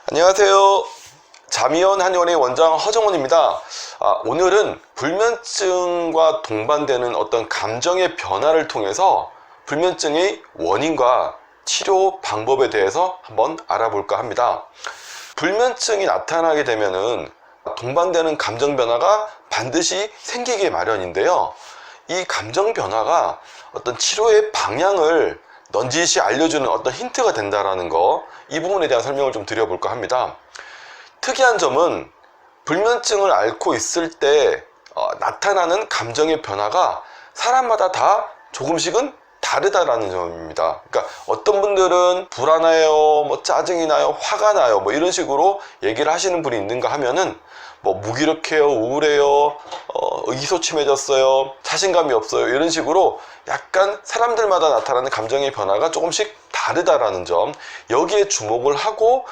안녕하세요. 자미원 한의원의 원장 허정원입니다. 오늘은 불면증과 동반되는 어떤 감정의 변화를 통해서 불면증의 원인과 치료 방법에 대해서 한번 알아볼까 합니다. 불면증이 나타나게 되면은 동반되는 감정 변화가 반드시 생기게 마련인데요. 이 감정 변화가 어떤 치료의 방향을 넌지시 알려주는 어떤 힌트가 된다라는 거, 이 부분에 대한 설명을 좀 드려볼까 합니다. 특이한 점은 불면증을 앓고 있을 때 나타나는 감정의 변화가 사람마다 다 조금씩은 다르다라는 점입니다. 그러니까 어떤 분들은 불안해요, 뭐 짜증이 나요, 화가 나요, 뭐 이런 식으로 얘기를 하시는 분이 있는가 하면은 뭐 무기력해요, 우울해요, 의기소침해졌어요, 자신감이 없어요, 이런 식으로 약간 사람들마다 나타나는 감정의 변화가 조금씩 다르다라는 점, 여기에 주목을 하고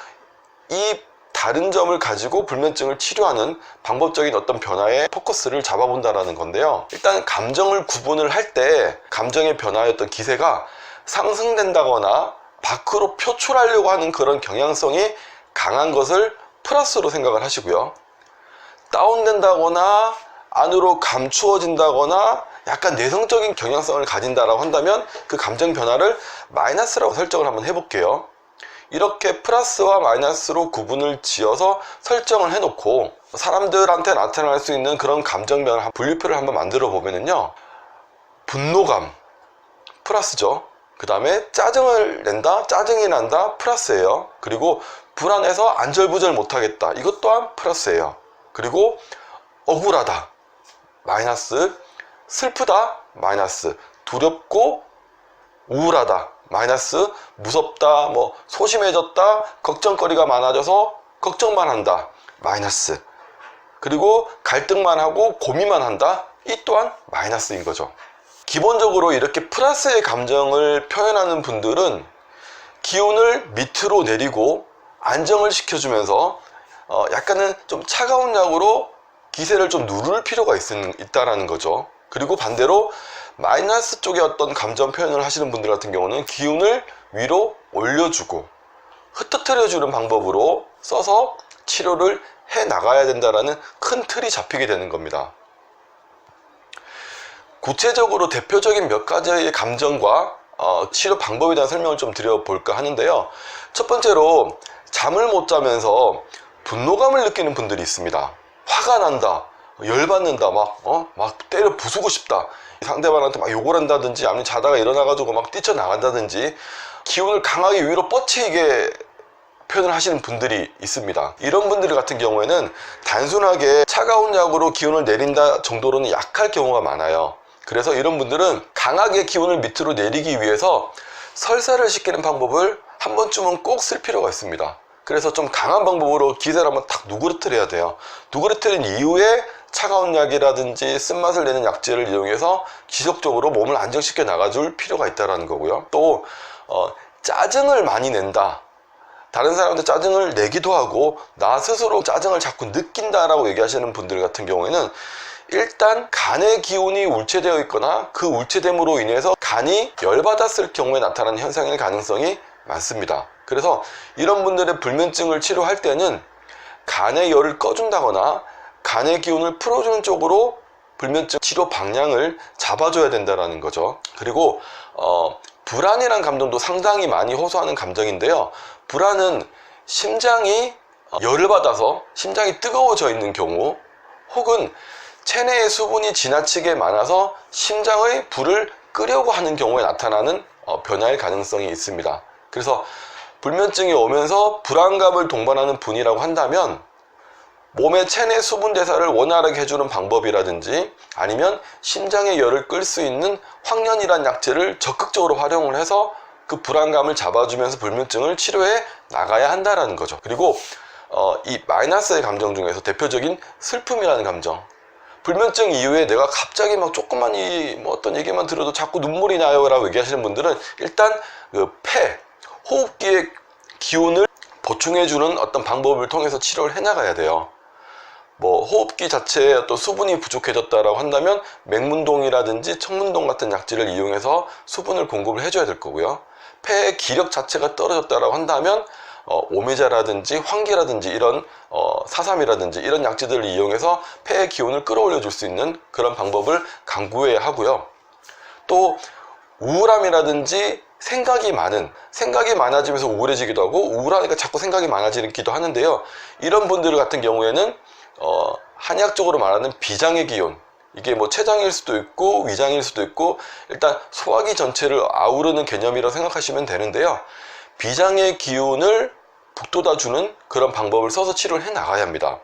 이 다른 점을 가지고 불면증을 치료하는 방법적인 어떤 변화에 포커스를 잡아본다라는 건데요. 일단 감정을 구분을 할 때 감정의 변화의 어떤 기세가 상승된다거나 밖으로 표출하려고 하는 그런 경향성이 강한 것을 플러스로 생각을 하시고요. 다운된다거나 안으로 감추어진다거나 약간 내성적인 경향성을 가진다라고 한다면 그 감정 변화를 마이너스라고 설정을 한번 해볼게요. 이렇게 플러스와 마이너스로 구분을 지어서 설정을 해놓고 사람들한테 나타날 수 있는 그런 감정 변화 분류표를 한번 만들어 보면은요, 분노감 플러스죠. 그 다음에 짜증을 낸다, 짜증이 난다, 플러스예요. 그리고 불안해서 안절부절 못하겠다, 이것 또한 플러스예요. 그리고 억울하다 마이너스, 슬프다 마이너스, 두렵고 우울하다 마이너스, 무섭다, 뭐 소심해졌다, 걱정거리가 많아져서 걱정만 한다 마이너스, 그리고 갈등만 하고 고민만 한다, 이 또한 마이너스인 거죠. 기본적으로 이렇게 플러스의 감정을 표현하는 분들은 기운을 밑으로 내리고 안정을 시켜주면서 약간은 좀 차가운 약으로 기세를 좀 누를 필요가 있다라는 거죠. 그리고 반대로 마이너스 쪽의 어떤 감정 표현을 하시는 분들 같은 경우는 기운을 위로 올려주고 흩어뜨려주는 방법으로 써서 치료를 해 나가야 된다라는 큰 틀이 잡히게 되는 겁니다. 구체적으로 대표적인 몇 가지의 감정과 치료 방법에 대한 설명을 좀 드려볼까 하는데요. 첫 번째로 잠을 못 자면서 분노감을 느끼는 분들이 있습니다. 화가 난다, 열받는다, 막 때려 부수고 싶다, 상대방한테 막 욕을 한다든지, 아니면 자다가 일어나가지고 막 뛰쳐나간다든지, 기운을 강하게 위로 뻗치게 표현을 하시는 분들이 있습니다. 이런 분들 같은 경우에는 단순하게 차가운 약으로 기운을 내린다 정도로는 약할 경우가 많아요. 그래서 이런 분들은 강하게 기운을 밑으로 내리기 위해서 설사를 시키는 방법을 한 번쯤은 꼭 쓸 필요가 있습니다. 그래서 좀 강한 방법으로 기세를 한번 탁 누그러뜨려야 돼요. 누그러뜨린 이후에 차가운 약이라든지 쓴맛을 내는 약재를 이용해서 지속적으로 몸을 안정시켜 나가줄 필요가 있다는 거고요. 또 짜증을 많이 낸다, 다른 사람한테 짜증을 내기도 하고 나 스스로 짜증을 자꾸 느낀다라고 얘기하시는 분들 같은 경우에는 일단 간의 기운이 울체되어 있거나 그 울체됨으로 인해서 간이 열받았을 경우에 나타나는 현상일 가능성이 많습니다. 그래서 이런 분들의 불면증을 치료할 때는 간의 열을 꺼준다거나 간의 기운을 풀어주는 쪽으로 불면증 치료 방향을 잡아줘야 된다는 거죠. 그리고 불안이란 감정도 상당히 많이 호소하는 감정인데요. 불안은 심장이 열을 받아서 심장이 뜨거워져 있는 경우, 혹은 체내의 수분이 지나치게 많아서 심장의 불을 끄려고 하는 경우에 나타나는 변화의 가능성이 있습니다. 그래서 불면증이 오면서 불안감을 동반하는 분이라고 한다면 몸의 체내 수분 대사를 원활하게 해주는 방법이라든지, 아니면 심장의 열을 끌 수 있는 황련이란 약재를 적극적으로 활용을 해서 그 불안감을 잡아주면서 불면증을 치료해 나가야 한다는 거죠. 그리고 이 마이너스의 감정 중에서 대표적인 슬픔이라는 감정, 불면증 이후에 내가 갑자기 막 조금만 어떤 얘기만 들어도 자꾸 눈물이 나요 라고 얘기하시는 분들은 일단 그 호흡기의 기운을 보충해주는 어떤 방법을 통해서 치료를 해나가야 돼요. 뭐 호흡기 자체에 어떤 수분이 부족해졌다라고 한다면 맹문동이라든지 청문동 같은 약재를 이용해서 수분을 공급을 해줘야 될 거고요. 폐의 기력 자체가 떨어졌다라고 한다면 오메자라든지 황기라든지 이런 사삼이라든지 이런 약재들을 이용해서 폐의 기운을 끌어올려 줄 수 있는 그런 방법을 강구해야 하고요. 또 우울함이라든지 생각이 많아지면서 우울해지기도 하고, 우울하니까 자꾸 생각이 많아지기도 하는데요. 이런 분들 같은 경우에는 한의학적으로 말하는 비장의 기운, 이게 뭐 췌장일 수도 있고 위장일 수도 있고, 일단 소화기 전체를 아우르는 개념이라고 생각하시면 되는데요. 비장의 기운을 북돋아주는 그런 방법을 써서 치료를 해 나가야 합니다.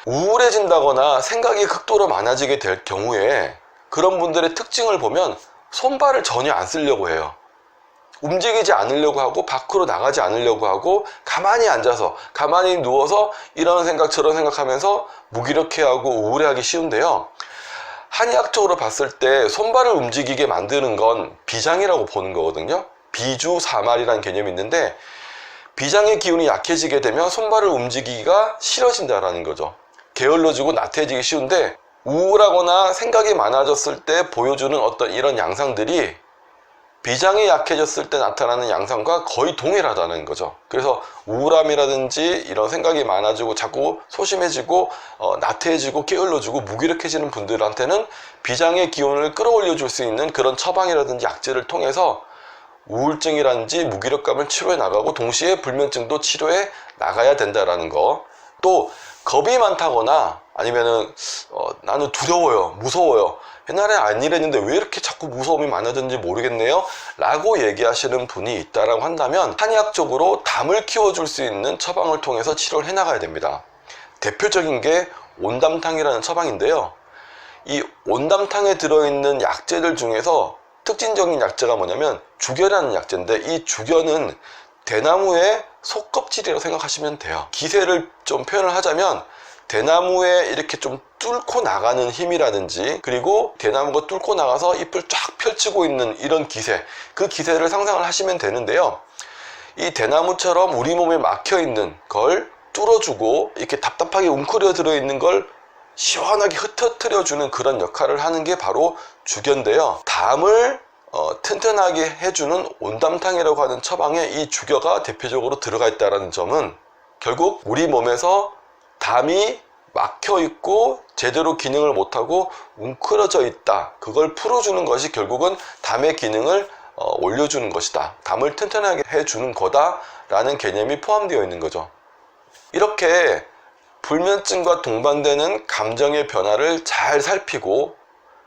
우울해진다거나 생각이 극도로 많아지게 될 경우에 그런 분들의 특징을 보면 손발을 전혀 안 쓰려고 해요. 움직이지 않으려고 하고 밖으로 나가지 않으려고 하고 가만히 앉아서 가만히 누워서 이런 생각 저런 생각하면서 무기력해하고 우울해하기 쉬운데요. 한의학적으로 봤을 때 손발을 움직이게 만드는 건 비장이라고 보는 거거든요. 비주사말이라는 개념이 있는데, 비장의 기운이 약해지게 되면 손발을 움직이기가 싫어진다라는 거죠. 게을러지고 나태해지기 쉬운데, 우울하거나 생각이 많아졌을 때 보여주는 어떤 이런 양상들이 비장이 약해졌을 때 나타나는 양상과 거의 동일하다는 거죠. 그래서 우울함이라든지 이런 생각이 많아지고 자꾸 소심해지고 나태해지고 게을러지고 무기력해지는 분들한테는 비장의 기운을 끌어올려 줄 수 있는 그런 처방이라든지 약재를 통해서 우울증이라든지 무기력감을 치료해 나가고, 동시에 불면증도 치료해 나가야 된다라는 거. 또 겁이 많다거나 아니면은 나는 두려워요, 무서워요, 옛날에 안 이랬는데 왜 이렇게 자꾸 무서움이 많아졌는지 모르겠네요 라고 얘기하시는 분이 있다라고 한다면, 한의학적으로 담을 키워줄 수 있는 처방을 통해서 치료를 해 나가야 됩니다. 대표적인 게 온담탕이라는 처방인데요. 이 온담탕에 들어있는 약재들 중에서 특징적인 약재가 뭐냐면 죽여라는 약재인데, 이 죽여는 대나무의 속껍질이라고 생각하시면 돼요. 기세를 좀 표현을 하자면 대나무에 이렇게 좀 뚫고 나가는 힘이라든지, 그리고 대나무가 뚫고 나가서 잎을 쫙 펼치고 있는 이런 기세, 그 기세를 상상을 하시면 되는데요. 이 대나무처럼 우리 몸에 막혀 있는 걸 뚫어주고 이렇게 답답하게 웅크려 들어있는 걸 시원하게 흩어뜨려 주는 그런 역할을 하는 게 바로 죽여인데요. 담을 튼튼하게 해주는 온담탕이라고 하는 처방에 이 죽여가 대표적으로 들어가 있다는 점은, 결국 우리 몸에서 담이 막혀 있고 제대로 기능을 못하고 웅크러져 있다, 그걸 풀어주는 것이 결국은 담의 기능을 올려주는 것이다, 담을 튼튼하게 해주는 거다 라는 개념이 포함되어 있는 거죠. 이렇게 불면증과 동반되는 감정의 변화를 잘 살피고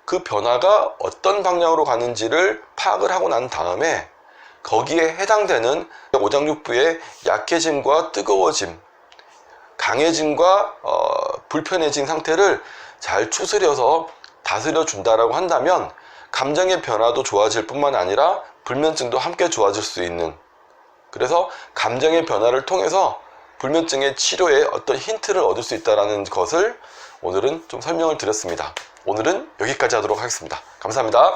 그 변화가 어떤 방향으로 가는지를 파악을 하고 난 다음에 거기에 해당되는 오장육부의 약해짐과 뜨거워짐, 강해짐과 불편해진 상태를 잘 추스려서 다스려 준다라고 한다면, 감정의 변화도 좋아질 뿐만 아니라 불면증도 함께 좋아질 수 있는, 그래서 감정의 변화를 통해서 불면증의 치료에 어떤 힌트를 얻을 수 있다는 것을 오늘은 좀 설명을 드렸습니다. 오늘은 여기까지 하도록 하겠습니다. 감사합니다.